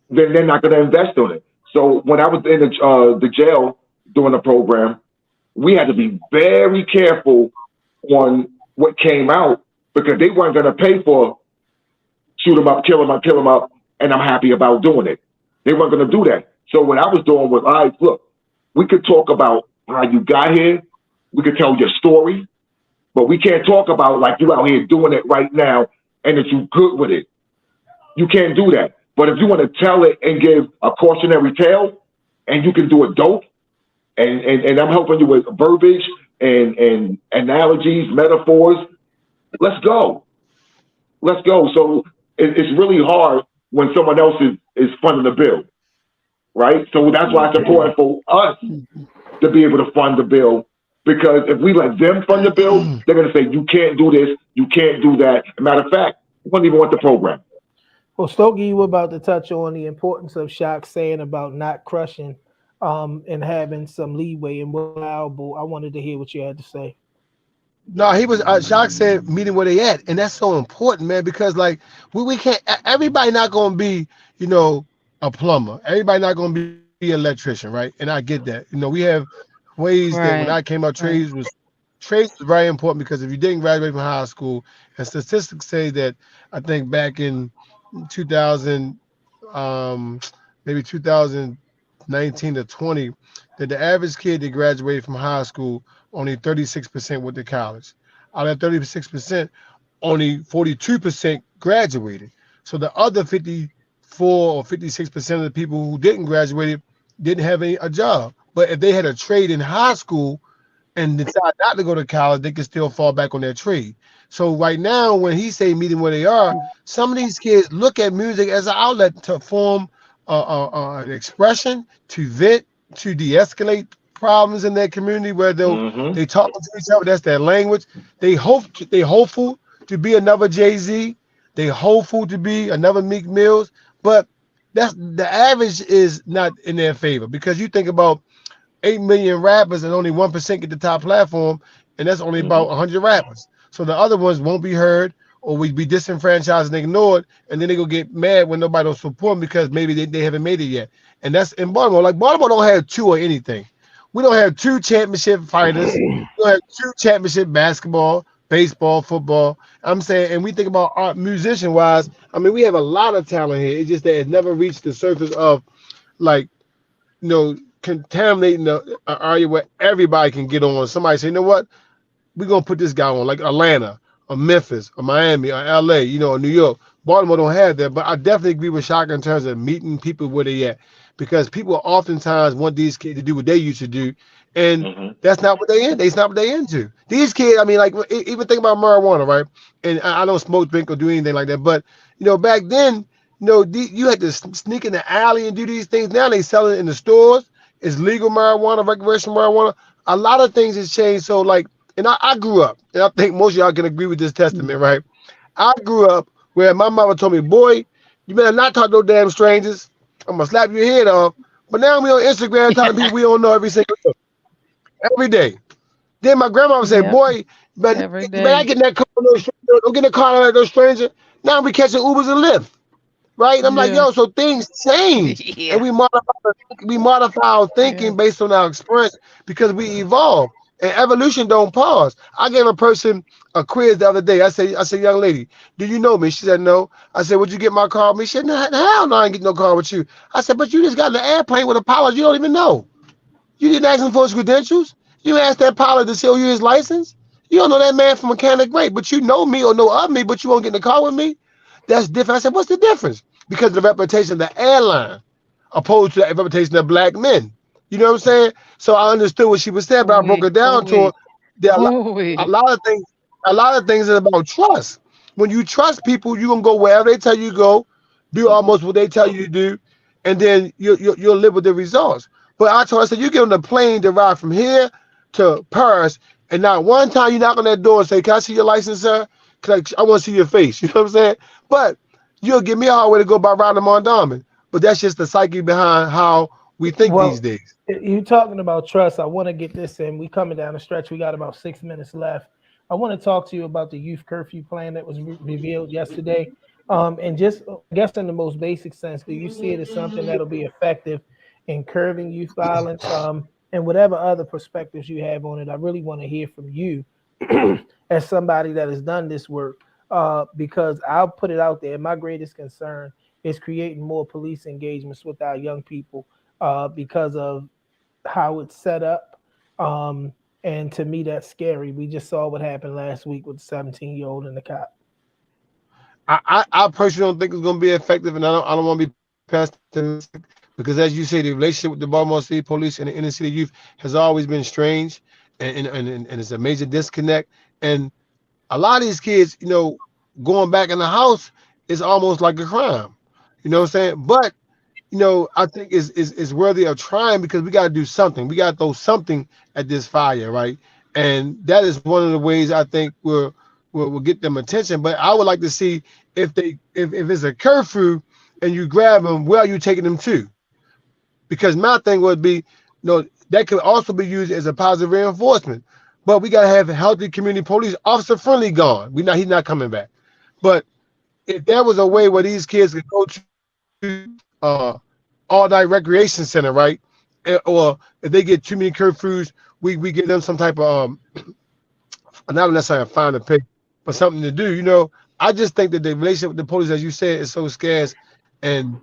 then they're not going to invest in it. So when I was in the jail doing the program, we had to be very careful on what came out because they weren't going to pay for shoot them up, kill them up, and I'm happy about doing it. They weren't going to do that. So what I was doing was, all right, look, we could talk about how you got here. We could tell your story, but we can't talk about like you out here doing it right now and that you good with it. You can't do that. But if you want to tell it and give a cautionary tale, and you can do it dope, and I'm helping you with verbiage and analogies, metaphors, let's go. Let's go. So it's really hard when someone else is funding the bill, right? So that's why it's important for us to be able to fund the bill, because if we let them fund the bill, they're going to say, you can't do this, you can't do that. As a matter of fact, we don't even want the program. Well, Stokey, you were about to touch on the importance of Shock saying about not crushing and having some leeway and allowable. I wanted to hear what you had to say. No, he was. Shock said meeting where they at, and that's so important, man. Because like we can't. Everybody not gonna be, a plumber. Everybody not gonna be an electrician, right? And I get that. We have ways that when I came out, trades was very important because if you didn't graduate from high school, and statistics say that I think back in 2000, maybe 2019 to 20, that the average kid that graduated from high school, only 36% went to college. Out of 36%, only 42% graduated. So the other 54 or 56% of the people who didn't graduate didn't have a job. But if they had a trade in high school and decide not to go to college, they could still fall back on their trade. So right now, when he say meeting where they are, some of these kids look at music as an outlet to form an expression, to vent, to de-escalate problems in their community, where they talk to each other. That's their language. They hopeful to be another Jay-Z. They hopeful to be another Meek Mills. But that's the average is not in their favor, because you think about 8 million rappers and only 1% get the top platform, and that's only about 100 rappers. So the other ones won't be heard, or we be disenfranchised and ignored, and then they go get mad when nobody will support them because maybe they haven't made it yet. And that's in Baltimore. Like, Baltimore don't have two or anything. We don't have two championship fighters. We don't have two championship basketball, baseball, football. I'm saying, and we think about art musician-wise, I mean, we have a lot of talent here. It's just that it's never reached the surface of, like, contaminating the area where everybody can get on. Somebody say, you know what? We're going to put this guy on, like Atlanta or Memphis or Miami or LA, or New York. Baltimore don't have that, but I definitely agree with Shaka in terms of meeting people where they at, because people oftentimes want these kids to do what they used to do, and that's not what they in. That's not what they into. These kids, I mean, like, even think about marijuana, right? And I don't smoke, drink, or do anything like that, but, back then, you had to sneak in the alley and do these things. Now they sell it in the stores. It's legal marijuana, recreational marijuana. A lot of things has changed. So, like, and I grew up, and I think most of y'all can agree with this testament, right? I grew up where my mama told me, boy, you better not talk to no damn strangers. I'm going to slap your head off. But now we on Instagram talking to people we don't know every day. Then my grandma would say, boy, but I get in that car, don't get in the car like no stranger. Now we catching Ubers and Lyft. right? I'm like, Yeah. yo, so things change, and Yeah. we modify our Yeah. thinking based on our experience because we evolve. And evolution don't pause. I gave a person a quiz the other day. I said, young lady, do you know me? She said, no. I said, would you get my car with me? She said, no, hell no, I ain't getting no car with you. I said, but you just got in the airplane with a pilot you don't even know. You didn't ask him for his credentials. You asked that pilot to show you his license. You don't know that man from mechanic great, but you know me or know of me, but you won't get in the car with me. That's different. I said, what's the difference? Because of the reputation of the airline, opposed to the reputation of black men. You know what I'm saying? So I understood what she was saying, but I broke Ooh-wee. it down to her. Ooh-wee. There are a Ooh-wee. lot of things. A lot of things is about trust. When you trust people, you're gonna go wherever they tell you to go, do almost what they tell you to do, and then you'll live with the results. But I told her, I said, you get on the plane to ride from here to Paris, and not one time you knock on that door and say, can I see your license, sir? Cause I want to see your face. You know what I'm saying? But you'll give me a hard way to go by riding them on diamond. But that's just the psyche behind how we think these Well, days. you talking about trust. I want to get this in. We coming down the stretch. We got about 6 minutes left. I want to talk to you about the youth curfew plan that was revealed yesterday. And just, I guess, in the most basic sense, do you see it as something that'll be effective in curbing youth violence? And whatever other perspectives you have on it, I really want to hear from you as somebody that has done this work. Because I'll put it out there. My greatest concern is creating more police engagements with our young people because of how it's set up. And to me, that's scary. We just saw what happened last week with the 17-year-old and the cop. I personally don't think it's going to be effective, and I don't want to be pessimistic because, as you say, the relationship with the Baltimore City Police and the inner city youth has always been strange, and it's a major disconnect. And a lot of these kids, going back in the house is almost like a crime. You know what I'm saying? But I think is worthy of trying because we got to do something. We got to throw something at this fire, right? And that is one of the ways I think we'll get them attention. But I would like to see if it's a curfew and you grab them, where are you taking them to? Because my thing would be, that could also be used as a positive reinforcement. But we gotta have healthy community police. Officer Friendly gone. He's not coming back. But if there was a way where these kids could go to all night recreation center, right? Or if they get too many curfews, we give them some type of not necessarily a fine to pay, but something to do. I just think that the relationship with the police, as you said, is so scarce and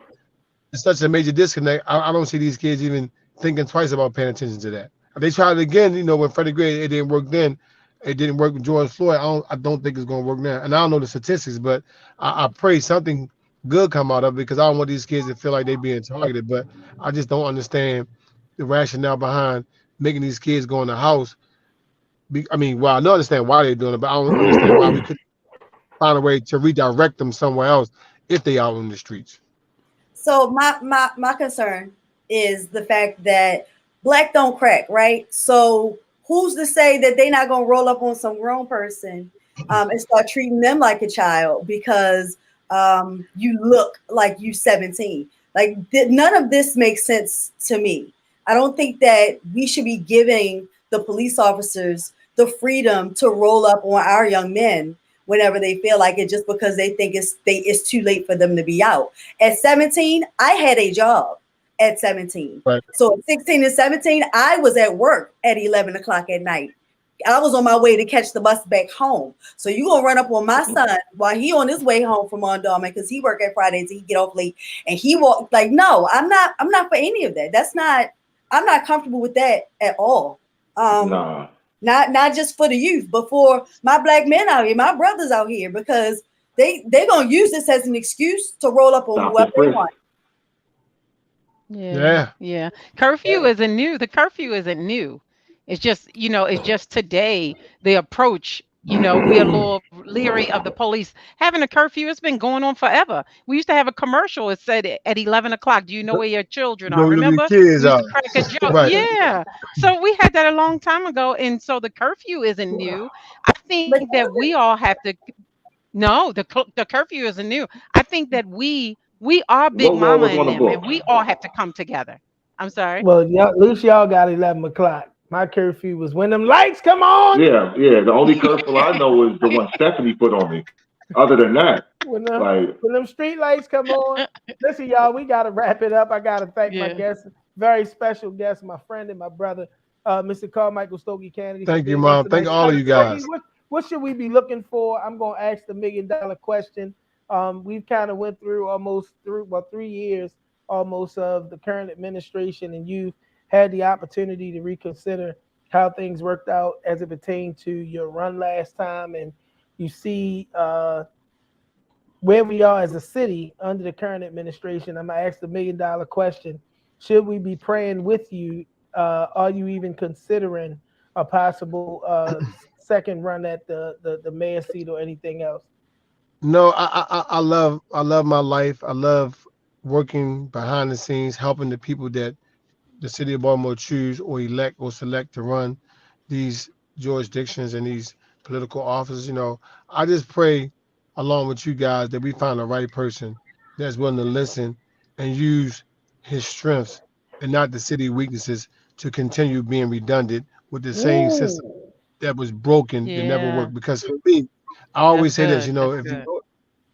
it's such a major disconnect. I don't see these kids even thinking twice about paying attention to that. They tried it again, when Freddie Gray, it didn't work then. It didn't work with George Floyd. I don't think it's going to work now. And I don't know the statistics, but I pray something good come out of it because I don't want these kids to feel like they're being targeted. But I just don't understand the rationale behind making these kids go in the house. I don't understand why they're doing it, but I don't understand why we couldn't find a way to redirect them somewhere else if they out in the streets. So my concern is the fact that black don't crack, right? So who's to say that they're not gonna roll up on some grown person and start treating them like a child because you look like you 17? Like none of this makes sense to me. I don't think that we should be giving the police officers the freedom to roll up on our young men whenever they feel like it, just because they think it's too late for them to be out. At 17, I had a job at 17. Right. So at 16 and 17, I was at work at 11 o'clock at night. I was on my way to catch the bus back home. So you gonna run up on my son while he on his way home from Mondawmin because he work at Fridays and he get off late and he walk like, no, I'm not for any of that. I'm not comfortable with that at all. Nah. Not just for the youth, but for my black men out here, my brothers out here, because they gonna use this as an excuse to roll up on whoever they want. Yeah. Curfew isn't new. The curfew isn't new. It's just, it's just today the approach. We're a little leery of the police having a curfew. It's been going on forever. We used to have a commercial. It said at 11 o'clock, do you know where your children are? Remember? We used to crack a joke. Right. Yeah. So we had that a long time ago. And so the curfew isn't new. I think that we all have to. No, the curfew isn't new. I think that we are Big Mama and them, and we all have to come together. I'm sorry. Well, at least y'all got 11 o'clock. My curfew was when them lights come on. Yeah. The only curfew I know is the one Stephanie put on me. Other than that, when like, them street lights come on, listen, y'all, we gotta wrap it up. I gotta thank my Yeah. guest, very special guest, my friend and my brother, Mr. Carmichael Stokey Cannady, for Thank you, being here Mom. Thank tonight. all of you Stokey, guys. what should we be looking for? I'm gonna ask the $1 million question. We've kind of went through almost through 3 years almost of the current administration, and you've had the opportunity to reconsider how things worked out as it pertained to your run last time, and you see where we are as a city under the current administration. I'm gonna ask the $1 million question: should we be praying with you? Are you even considering a possible second run at the mayor seat or anything else? No, I love my life. I love working behind the scenes, helping the people that the city of Baltimore choose or elect or select to run these jurisdictions and these political offices. I just pray along with you guys that we find the right person that's willing to listen and use his strengths and not the city weaknesses to continue being redundant with the same system Ooh, that was broken, that never Yeah. worked. Because for me, I That's always say this, good. That's if you good. know,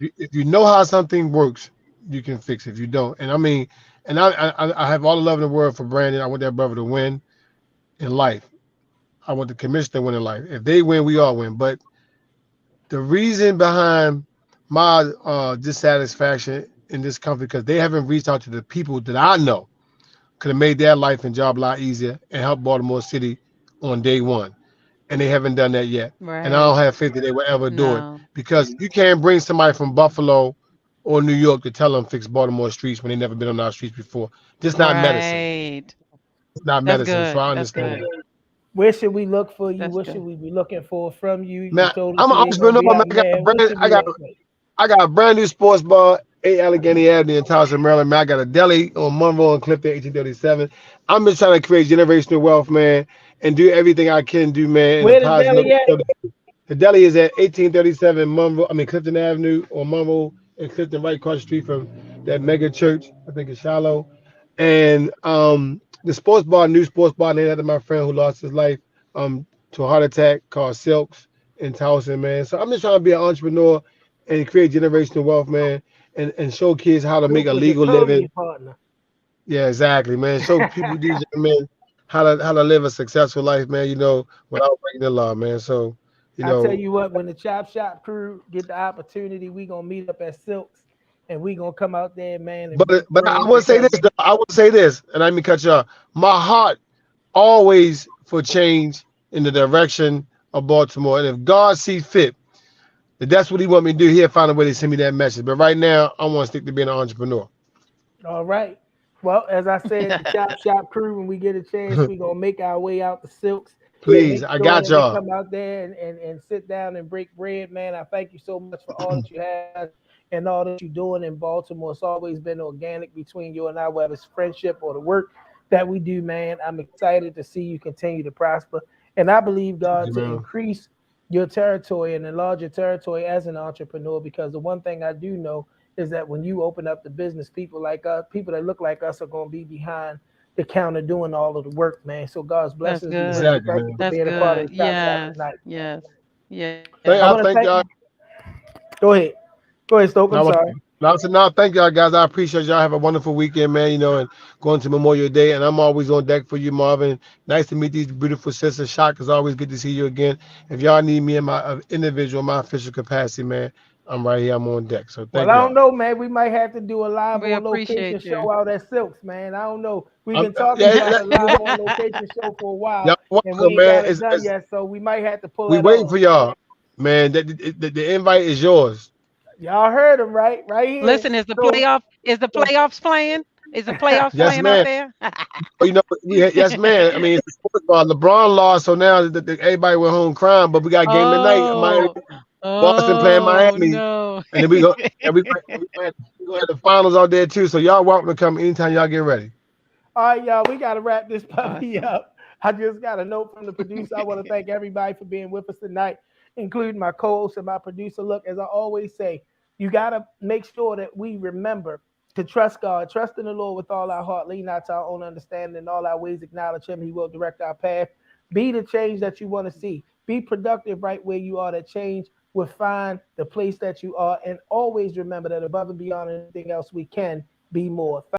if you know how something works, you can fix it. If you don't, and I mean, and I have all the love in the world for Brandon. I want that brother to win in life. I want the commissioner to win in life. If they win, we all win. But the reason behind my dissatisfaction in this company, because they haven't reached out to the people that I know could have made their life and job a lot easier and helped Baltimore City on day one, and they haven't done that yet. And I Right. don't have faith that they will ever do it, No. because you can't bring somebody from Buffalo or New York to tell them fix Baltimore streets when they never been on our streets before. This not medicine. Right. It's not That's medicine. So good. I That's understand good. that. where should we look for you? That's What should good. we be looking for from you? You Man, told us I'm an you ain't gonna entrepreneur, be man. out there. What should I we got look for? I got a brand new sports bar, 8 Allegheny Avenue in Towson, Maryland. Man, I got a deli on Monroe and Clifton, 1837. I'm just trying to create generational wealth, man, and do everything I can do, man, in a Where the positive deli at? note. The deli is at 1837 Clifton Avenue or Monroe and Clifton, right across the street from that mega church. I think it's Shallow. And the sports bar, new sports bar, named after my friend who lost his life to a heart attack, called Silks in Towson, man. So I'm just trying to be an entrepreneur and create generational wealth, man, and show kids how to make Duke a was a legal podium living. partner. Yeah, exactly, man. Show people, these young men, how to live a successful life, man. Without breaking the law, man. So, you I tell know, you what, when the Chop Shop crew get the opportunity, we gonna meet up at Silks and we gonna come out there, man, and break but I bread would say this, because though. I would say this, and I didn't mean to cut you off. My heart always for change in the direction of Baltimore, and if God see fit, if that's what He want me to do, He'll find a way to send me that message. But right now, I want to stick to being an entrepreneur. all right. Well, as I said, the Chop Shop crew, when we get a chance, we gonna make our way out to Silks and Please, make I sure got that we y'all. come out there and sit down and break bread, man. I thank you so much for all that you have and all that you're doing in Baltimore. It's always been organic between you and I, whether it's friendship or the work that we do, man. I'm excited to see you continue to prosper. And I believe Thank God you, to man. increase your territory and enlarge your territory as an entrepreneur, because the one thing I do know is that when you open up the business, people like us, people that look like us, are going to be behind the counter doing all of the work, man. So God's That's blessings be with good. you. Exactly, Thank you man. for That's being a part of good. the Chop Shop Yes. tonight. Yes. Thank Yes. I y'all. want to Thank thank y'all. you. Go ahead. Go ahead, Stoke. I'm No, sorry. no, so no, thank y'all, guys. I appreciate y'all. Have a wonderful weekend, man. And going to Memorial Day, and I'm always on deck for you, Marvin. Nice to meet these beautiful sisters. Shock, is always good to see you again. If y'all need me in my individual, my official capacity, man, I'm right here. I'm on deck. So Well, thank I don't y'all. know, man. We might have to do a live We on location appreciate you. show out at Silks, man. I don't know. We've been talking Yeah, about a live on location show for a y'all while, and we welcome, ain't man. got it done yet, so we might have to pull We that waiting off. for y'all, man. The invite is yours. Y'all heard him, right? Right here. Listen, So, is the so playoffs playing? Is the playoffs Yes, playing out man. there? Yes, man. I mean, it's a sports ball. LeBron lost, so now everybody went home crying. But we got a game tonight. Miami, Oh. Boston playing Oh Miami, no. and then we gonna have the finals out there too. So y'all welcome to come anytime y'all get ready. all right, y'all, we got to wrap this puppy Awesome. up. I just got a note from the producer. I want to thank everybody for being with us tonight, including my co-host and my producer. Look, as I always say, you got to make sure that we remember to trust God, trust in the Lord with all our heart, lean not to our own understanding, in all our ways acknowledge Him. He will direct our path. Be the change that you want to see. Be productive right where you are. That change will find the place that you are. And always remember that above and beyond anything else, we can be more.